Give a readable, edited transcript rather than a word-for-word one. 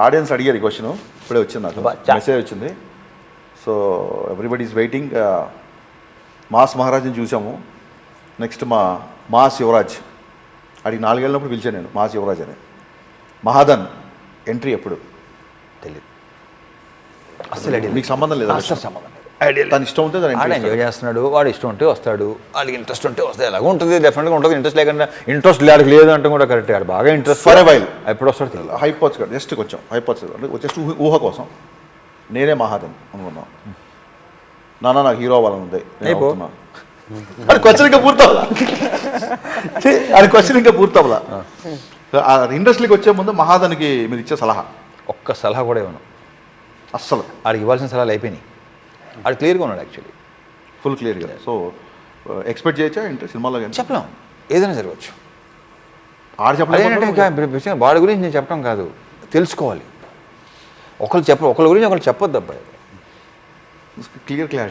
Audience అడిగారు ఈ question, ఇప్పుడే వచ్చింది నాకు మెసేజ్ వచ్చింది. So everybody is waiting. Mass మహారాజ్ని చూసాము, నెక్స్ట్ మాస్ యువరాజ్. అడిగి 4 ఏళ్ళప్పుడు పిలిచాను నేను మాస్ యువరాజ్ అని. మహాదన్ ఎంట్రీ ఎప్పుడు తెలియదు అసలు. మీకు సంబంధం లేదు, అసలు సంబంధం లేదు. తన ఇష్టం ఉంటే వాడు ఎంజాయ్ చేస్తున్నాడు, వాడు ఇష్టం ఉంటే వస్తాడు, వాళ్ళకి ఇంట్రెస్ట్ ఉంటే వస్తాయి. ఎలాగో ఉంటుంది, డెఫినెట్గా ఉంటుంది. ఇంట్రెస్ట్ లేకుండా ఇంట్రెస్ట్ లేడానికి లేదు అంటే కూడా కరెక్ట్. వాడు బాగా ఇంట్రెస్ట్ ఫర్ ఎ వైల్ ఎప్పుడు వస్తాడు తెలియదు. హైపోత్స్ కాదు, జస్ట్ కొంచెం హైపోత్స్ అంటే జస్ట్ ఊహ కోసం నేనే మహాదన్ అనుకున్నాను. నాకు హీరో అవ్వాలని ఉంది. అది క్వశ్చన్ ఇంకా పూర్తవలా, అది క్వశ్చన్ ఇంకా పూర్తవలా. ఇండస్ట్రీకి వచ్చే ముందు మహాదన్కి మీరు ఇచ్చే సలహా? ఒక్క సలహా కూడా ఇవ్వను అస్సలు. ఆడికి ఇవ్వాల్సిన సలహాలు అయిపోయినాయి. ఆడు క్లియర్గా ఉన్నాడు యాక్చువల్లీ, ఫుల్ క్లియర్గా. సో ఎక్స్పెక్ట్ చేయొచ్చా ఏంటి సినిమాలో? చెప్పలేం, ఏదైనా జరగవచ్చు. ఆడు చెప్పలేదు. వాడి గురించి నేను చెప్పడం కాదు, తెలుసుకోవాలి. ఒకరి గురించి ఒకరు చెప్పొద్దు అబ్బాయి. Clear clarity.